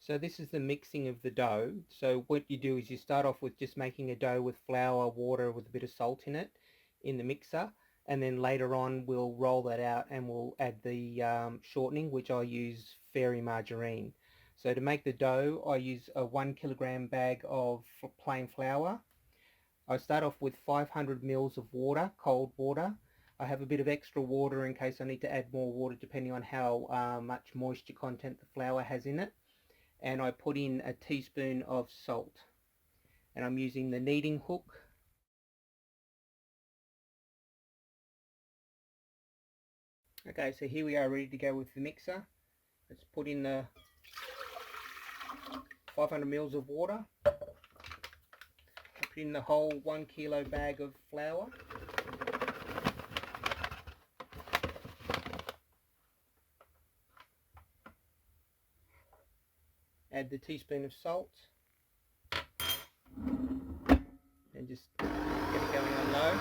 So this is the mixing of the dough. So what you do is you start off with just making a dough with flour, water with a bit of salt in it in the mixer, and then later on we'll roll that out and we'll add the shortening, which I use fairy margarine. So to make the dough I use a 1 kilogram bag of plain flour. I start off with 500 mils of water, cold water. I have a bit of extra water in case I need to add more water depending on how much moisture content the flour has in it. And I put in a teaspoon of salt, and I'm using the kneading hook. Okay, so here we are ready to go with the mixer. Let's put in the 500 mils of water. I put in the whole 1 kilo bag of flour. Add the teaspoon of salt and just get it going on low.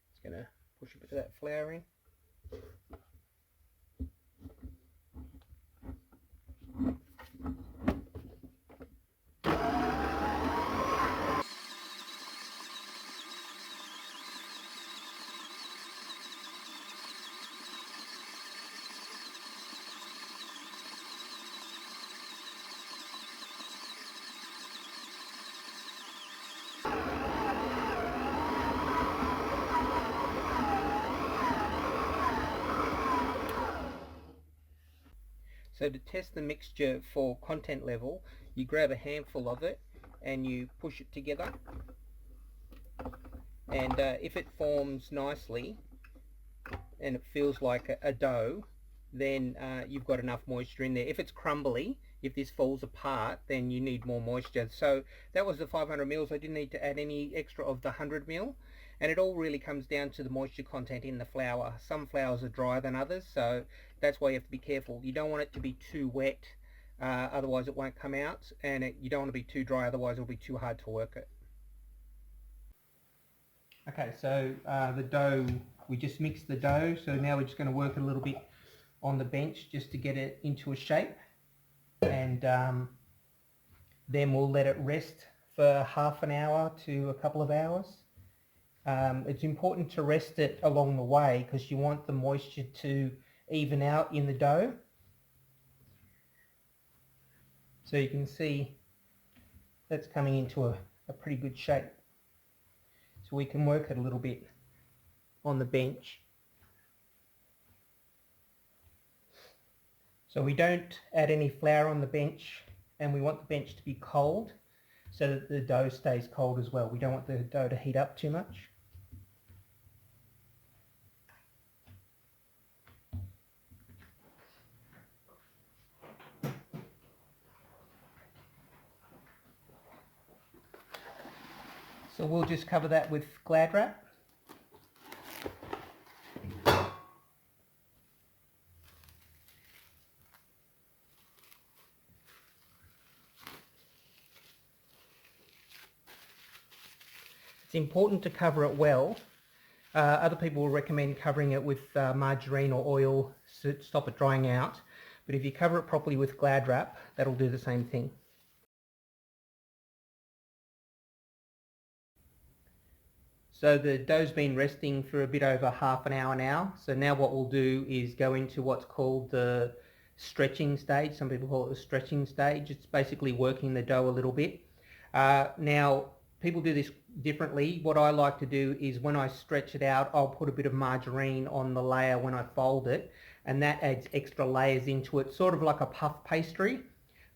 Just going to push a bit of that flour in. So to test the mixture for content level, you grab a handful of it and you push it together, and if it forms nicely and it feels like a dough, then you've got enough moisture in there. If it's crumbly, if this falls apart, then you need more moisture. So that was the 500 mils. I didn't need to add any extra of the 100 mil, and it all really comes down to the moisture content in the flour. Some flours are drier than others, so that's why you have to be careful. You don't want it to be too wet, otherwise it won't come out, and you don't want to be too dry, otherwise it'll be too hard to work it. Okay, so the dough, we just mixed the dough, so now we're just going to work it a little bit on the bench just to get it into a shape, and then we'll let it rest for half an hour to a couple of hours. It's important to rest it along the way because you want the moisture to even out in the dough. So you can see that's coming into a pretty good shape. So we can work it a little bit on the bench. So we don't add any flour on the bench, and we want the bench to be cold so that the dough stays cold as well. We don't want the dough to heat up too much. So we'll just cover that with Glad wrap. It's important to cover it well. Other people will recommend covering it with margarine or oil to stop it drying out. But if you cover it properly with Glad wrap, that'll do the same thing. So the dough's been resting for a bit over half an hour now. So now what we'll do is go into what's called the stretching stage. Some people call it the stretching stage. It's basically working the dough a little bit. Now, people do this differently. What I like to do is when I stretch it out, I'll put a bit of margarine on the layer when I fold it, and that adds extra layers into it, sort of like a puff pastry,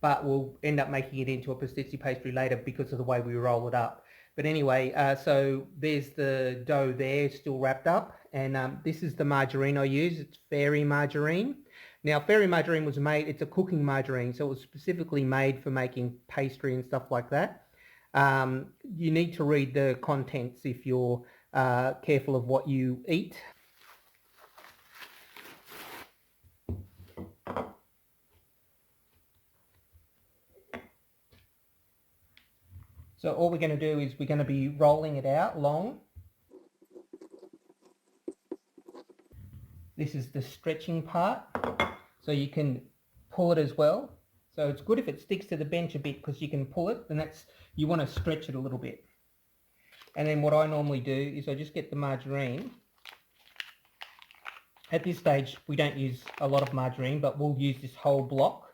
but we'll end up making it into a pasticci pastry later because of the way we roll it up. But anyway, so there's the dough there, still wrapped up, and this is the margarine I use. It's Fairy margarine. Now, Fairy margarine was made, it's a cooking margarine, so it was specifically made for making pastry and stuff like that. You need to read the contents if you're careful of what you eat. So all we're going to do is we're going to be rolling it out long. This is the stretching part, so you can pull it as well. So it's good if it sticks to the bench a bit because you can pull it, and that's, you want to stretch it a little bit. And then what I normally do is I just get the margarine. At this stage we don't use a lot of margarine, but we'll use this whole block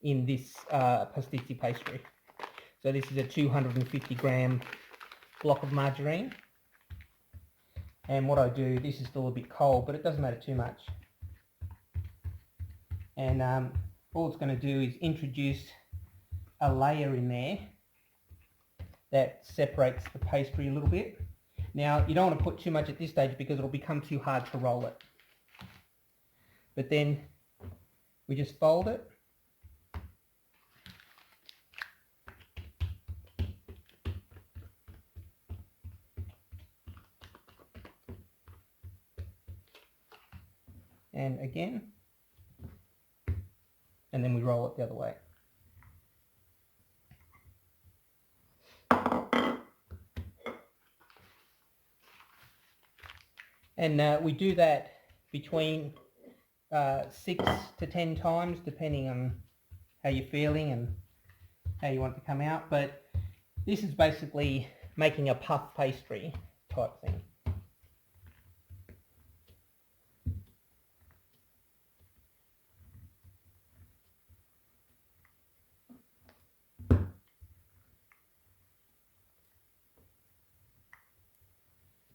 in this pasticci pastry. So this is a 250 gram block of margarine. And what I do, this is still a bit cold, but it doesn't matter too much. And all it's going to do is introduce a layer in there that separates the pastry a little bit. Now, you don't want to put too much at this stage because it'll become too hard to roll it. But then we just fold it. And again, and then we roll it the other way. And we do that between 6 to 10 times, depending on how you're feeling and how you want it to come out. But this is basically making a puff pastry type thing.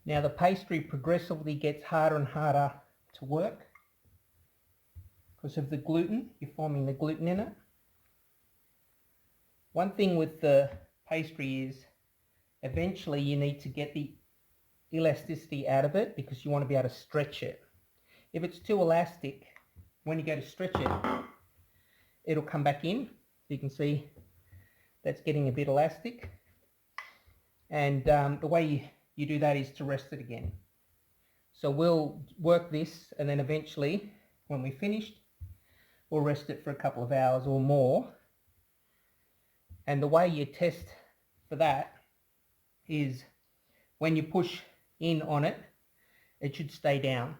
Now the pastry progressively gets harder and harder to work because of the gluten. You're forming the gluten in it. One thing with the pastry is eventually you need to get the elasticity out of it because you want to be able to stretch it. If it's too elastic, when you go to stretch it, it'll come back in. You can see that's getting a bit elastic. And the way you do that is to rest it again. So we'll work this, and then eventually when we're finished we'll rest it for a couple of hours or more. And the way you test for that is when you push in on it, it should stay down.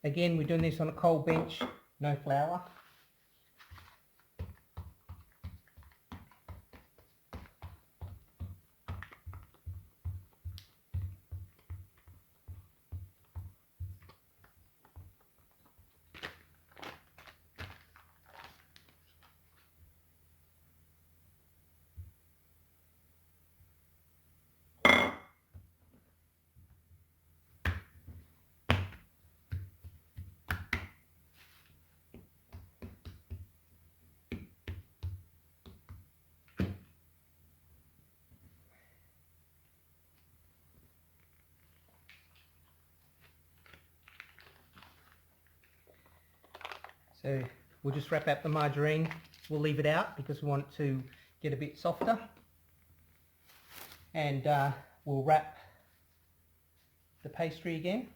Again, we're doing this on a cold bench, no flour. So we'll just wrap up the margarine. We'll leave it out because we want it to get a bit softer. And we'll wrap the pastry again.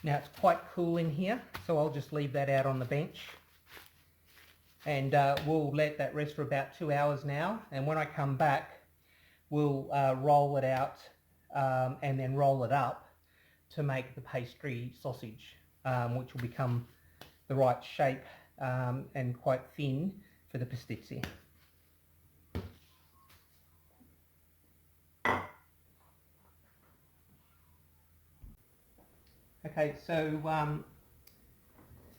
Now it's quite cool in here, so I'll just leave that out on the bench. And we'll let that rest for about 2 hours now. And when I come back, we'll roll it out and then roll it up to make the pastry sausage, which will become the right shape and quite thin for the pasticci. Okay, so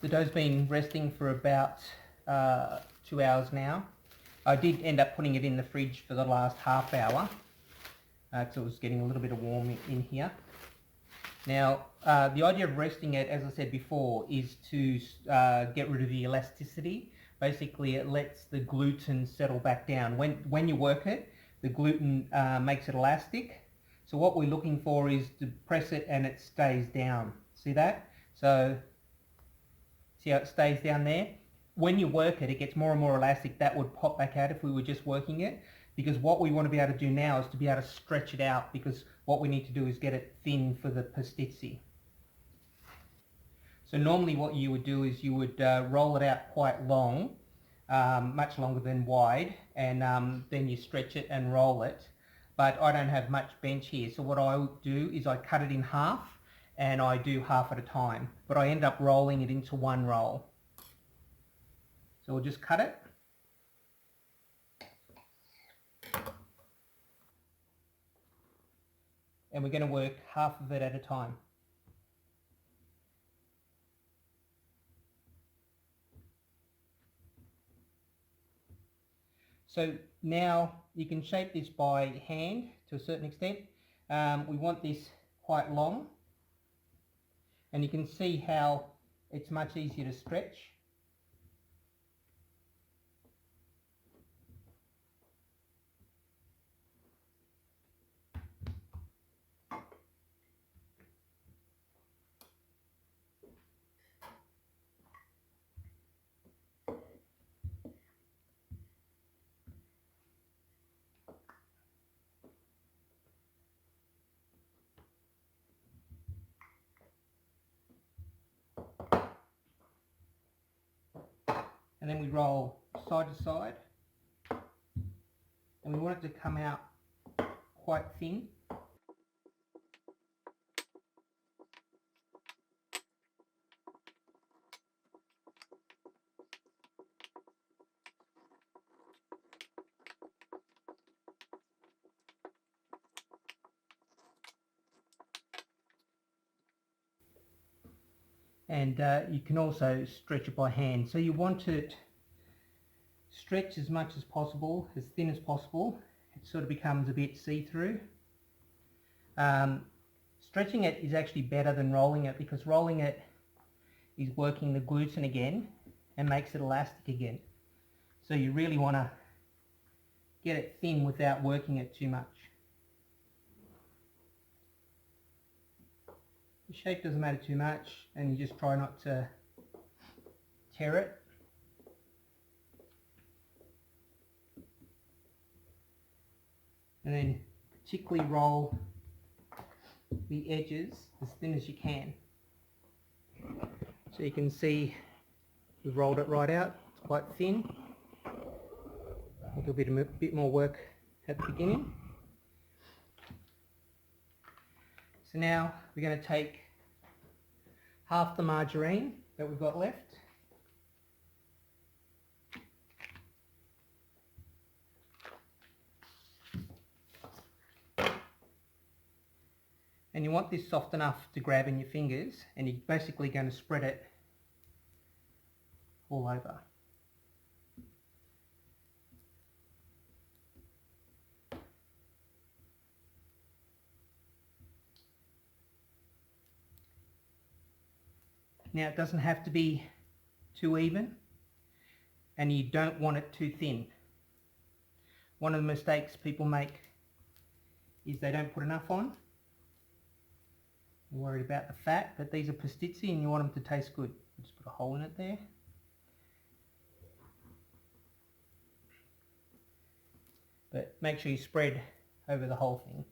the dough's been resting for about 2 hours now. I did end up putting it in the fridge for the last half hour because it was getting a little bit of warm in here. Now, the idea of resting it, as I said before, is to get rid of the elasticity. Basically, it lets the gluten settle back down. When you work it, the gluten makes it elastic. So what we're looking for is to press it and it stays down. See that? So, see how it stays down there? When you work it, it gets more and more elastic. That would pop back out if we were just working it. Because what we want to be able to do now is to be able to stretch it out, because what we need to do is get it thin for the pastizzi. So normally what you would do is you would roll it out quite long, much longer than wide, and then you stretch it and roll it. But I don't have much bench here, so what I do is I cut it in half, and I do half at a time. But I end up rolling it into one roll. So we'll just cut it. And we're going to work half of it at a time. So now you can shape this by hand to a certain extent. We want this quite long, and you can see how it's much easier to stretch. And then we roll side to side, and we want it to come out quite thin. And you can also stretch it by hand. So you want it stretched as much as possible, as thin as possible. It sort of becomes a bit see-through. Stretching it is actually better than rolling it, because rolling it is working the gluten again and makes it elastic again. So you really want to get it thin without working it too much. The shape doesn't matter too much, and you just try not to tear it. And then particularly roll the edges as thin as you can. So you can see we've rolled it right out. It's quite thin. A little bit more work at the beginning. So now we're going to take half the margarine that we've got left, and you want this soft enough to grab in your fingers, and you're basically going to spread it all over. Now it doesn't have to be too even, and you don't want it too thin. One of the mistakes people make is they don't put enough on. You're worried about the fat, but these are pastizzi and you want them to taste good. Just put a hole in it there. But make sure you spread over the whole thing.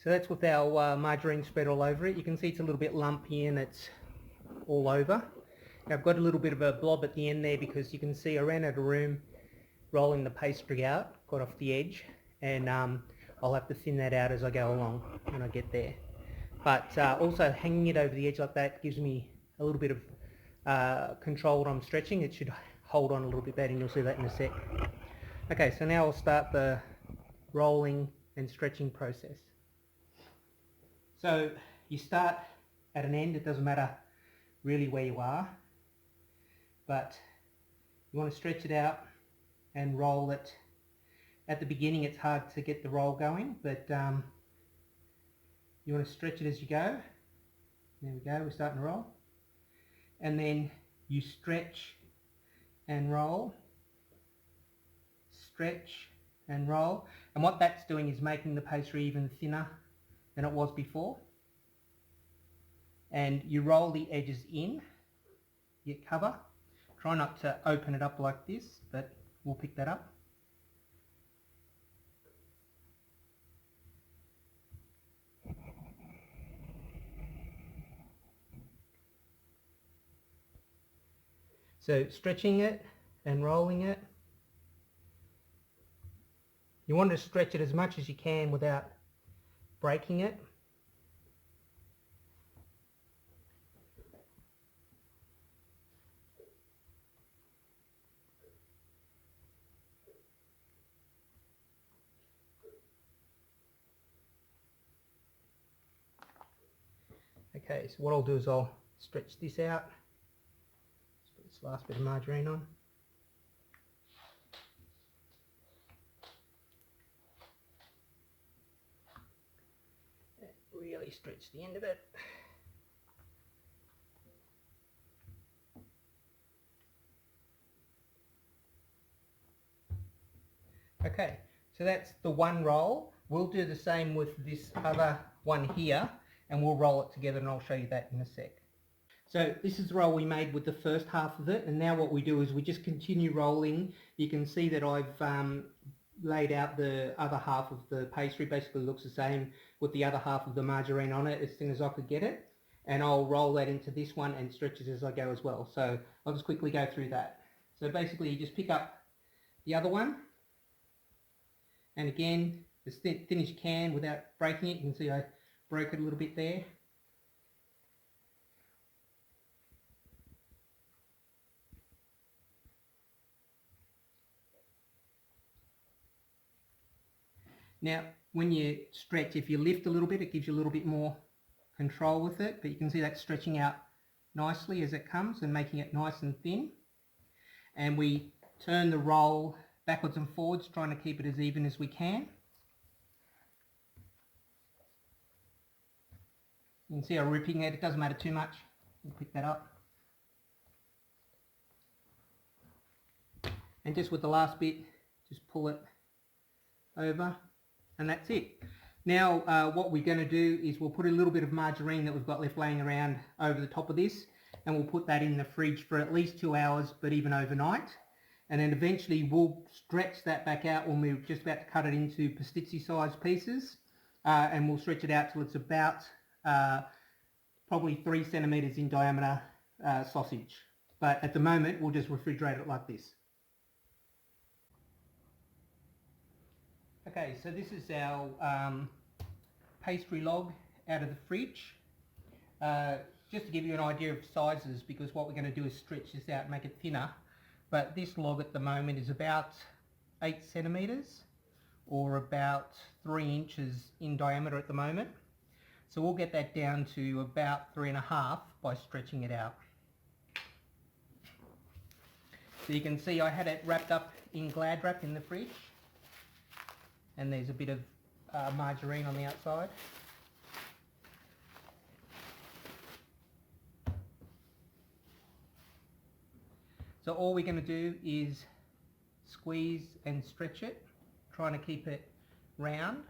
So that's with our margarine spread all over it. You can see it's a little bit lumpy and it's all over. Now I've got a little bit of a blob at the end there because you can see I ran out of room rolling the pastry out, got off the edge, and I'll have to thin that out as I go along when I get there. But also hanging it over the edge like that gives me a little bit of control when I'm stretching. It should hold on a little bit better, and you'll see that in a sec. Okay, so now I'll start the rolling and stretching process. So you start at an end. It doesn't matter really where you are, but you want to stretch it out and roll it At the beginning it's hard to get the roll going, but you want to stretch it as you go. There we go, we're starting to roll. And then you stretch and roll, stretch and roll. And what that's doing is making the pastry even thinner than it was before. And you roll the edges in, you cover. Try not to open it up like this, but we'll pick that up. So stretching it and rolling it. You want to stretch it as much as you can without breaking it. Okay, so what I'll do is I'll stretch this out. Let's put this last bit of margarine on. Really stretch the end of it. Okay, so that's the one roll. We'll do the same with this other one here, and we'll roll it together, and I'll show you that in a sec. So this is the roll we made with the first half of it, and now what we do is we just continue rolling. You can see that I've laid out the other half of the pastry. Basically looks the same with the other half of the margarine on it as soon as I could get it. And I'll roll that into this one and stretch it as I go as well. So I'll just quickly go through that. So basically you just pick up the other one, and again as thin as you can without breaking it. You can see I broke it a little bit there. Now, when you stretch, if you lift a little bit, it gives you a little bit more control with it, but you can see that stretching out nicely as it comes and making it nice and thin. And we turn the roll backwards and forwards, trying to keep it as even as we can. You can see I'm ripping it doesn't matter too much. We'll pick that up. And just with the last bit, just pull it over. And that's it. Now what we're going to do is we'll put a little bit of margarine that we've got left laying around over the top of this, and we'll put that in the fridge for at least 2 hours, but even overnight. And then eventually we'll stretch that back out when we're just about to cut it into pastizzi sized pieces, and we'll stretch it out till it's about probably 3 centimeters in diameter sausage. But at the moment we'll just refrigerate it like this. Okay, so this is our pastry log out of the fridge. Just to give you an idea of sizes, because what we're going to do is stretch this out and make it thinner. But this log at the moment is about 8 centimeters, or about 3 inches in diameter at the moment. So we'll get that down to about 3.5 by stretching it out. So you can see I had it wrapped up in Glad wrap in the fridge. And there's a bit of margarine on the outside. So all we're going to do is squeeze and stretch it, trying to keep it round.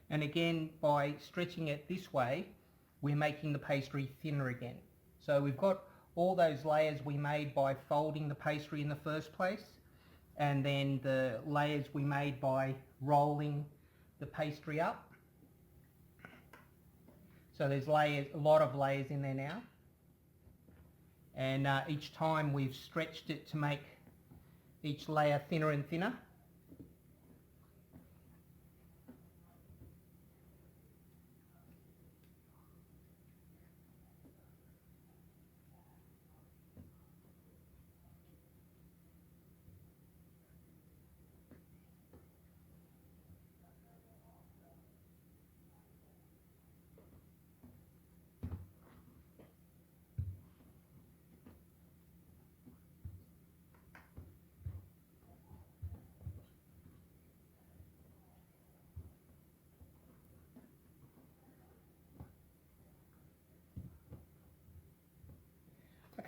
And again, by stretching it this way, we're making the pastry thinner again. So we've got all those layers we made by folding the pastry in the first place, and then the layers we made by rolling the pastry up. So there's layers, a lot of layers in there now. And each time we've stretched it to make each layer thinner and thinner.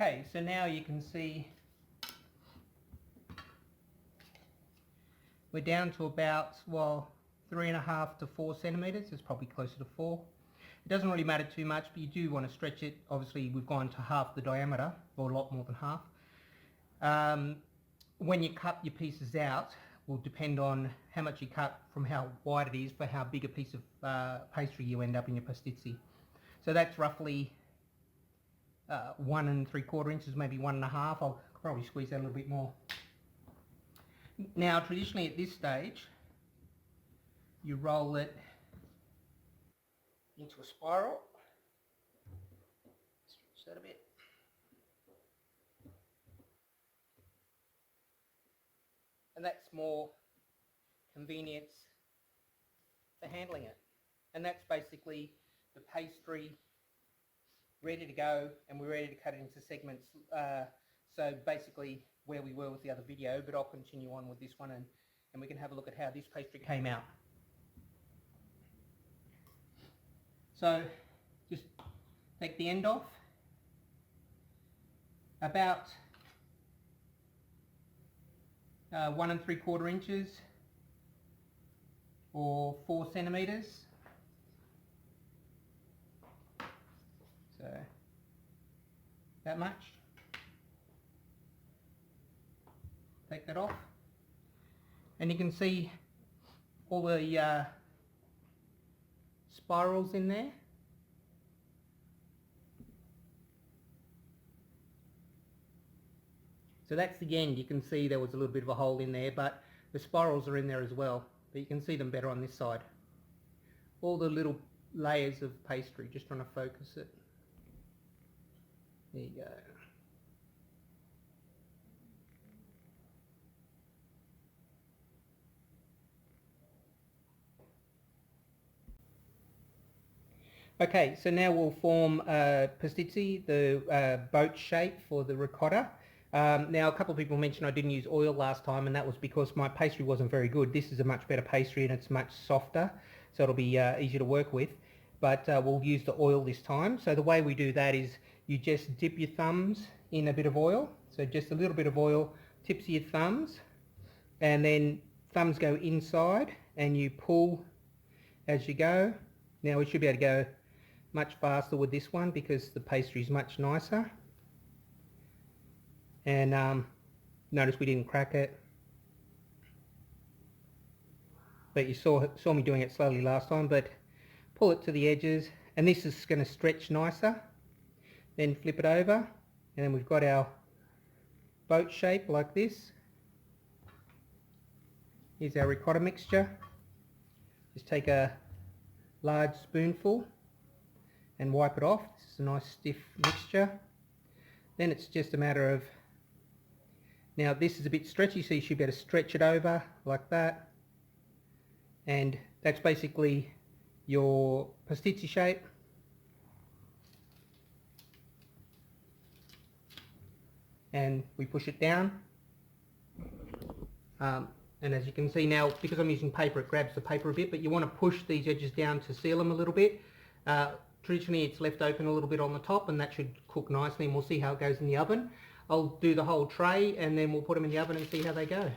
Okay, so now you can see we're down to about, well, 3.5 to 4 centimeters. It's probably closer to 4. It doesn't really matter too much, but you do want to stretch it. Obviously, we've gone to half the diameter, or a lot more than half. When you cut your pieces out, will depend on how much you cut from how wide it is for how big a piece of pastry you end up in your pastizzi. So that's roughly 1 3/4 inches, maybe 1.5. I'll probably squeeze that a little bit more. Now, traditionally at this stage, you roll it into a spiral. Stretch that a bit. And that's more convenience for handling it. And that's basically the pastry ready to go, and we're ready to cut it into segments. So basically where we were with the other video, but I'll continue on with this one and we can have a look at how this pastry came out. So just take the end off, about 1 3/4 inches or 4 centimeters. So that much. Take that off, and you can see all the spirals in there. So that's the end. You can see there was a little bit of a hole in there, but the spirals are in there as well, but you can see them better on this side. All the little layers of pastry, just trying to focus it. There you go. Okay, so now we'll form pastizzi, the boat shape for the ricotta. Now, a couple of people mentioned I didn't use oil last time, and that was because my pastry wasn't very good. This is a much better pastry and it's much softer, so it'll be easier to work with. But we'll use the oil this time. So the way we do that is you just dip your thumbs in a bit of oil. So just a little bit of oil, tips of your thumbs, and then thumbs go inside and you pull as you go. Now we should be able to go much faster with this one because the pastry is much nicer. And notice we didn't crack it, but you saw me doing it slowly last time. But pull it to the edges, and this is going to stretch nicer. Then flip it over, and then we've got our boat shape like this. Here's our ricotta mixture. Just take a large spoonful and wipe it off. This is a nice stiff mixture. Then it's just a matter of, now this is a bit stretchy, so you should be able to stretch it over like that. And that's basically your pastizzi shape. And we push it down. And as you can see now, because I'm using paper, it grabs the paper a bit, but you want to push these edges down to seal them a little bit. Traditionally it's left open a little bit on the top, and that should cook nicely, and we'll see how it goes in the oven. I'll do the whole tray and then we'll put them in the oven and see how they go.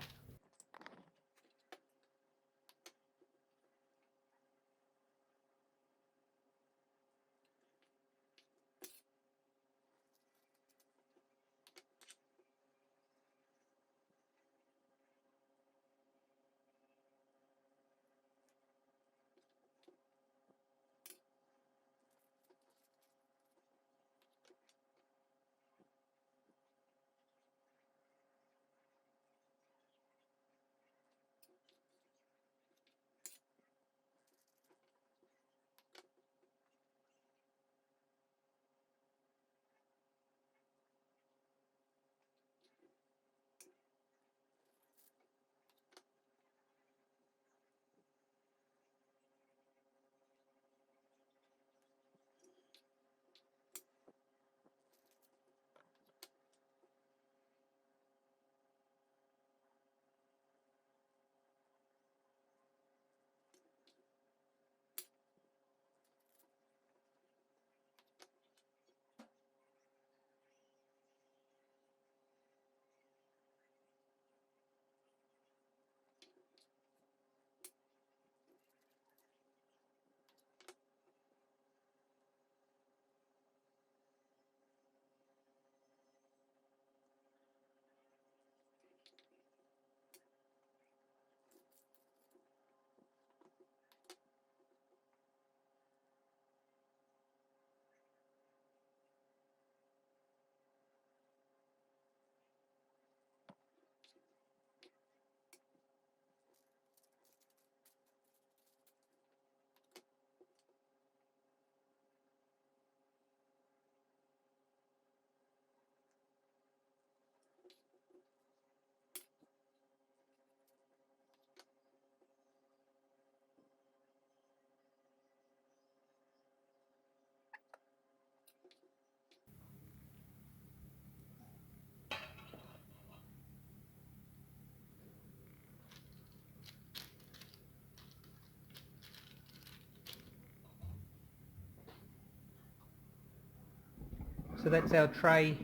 So that's our tray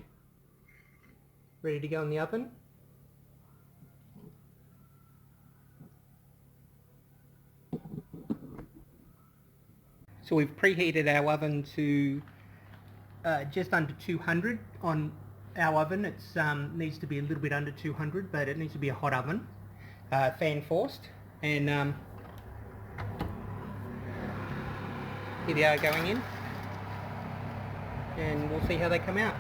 ready to go in the oven. So we've preheated our oven to just under 200 on our oven. It needs to be a little bit under 200, but it needs to be a hot oven, fan forced. And here they are going in, and we'll see how they come out.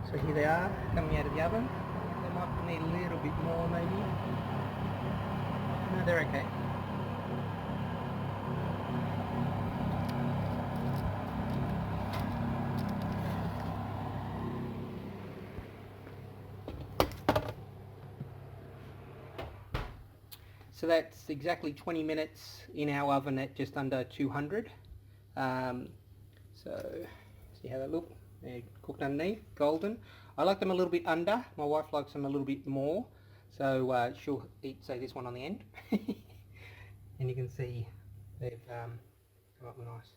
So here they are coming out of the oven. They might need a little bit more maybe. No, they're okay. So that's exactly 20 minutes in our oven at just under 200. So see how they look. They're cooked underneath, golden. I like them a little bit under. My wife likes them a little bit more. So she'll eat, say, this one on the end. And you can see they've come up nice.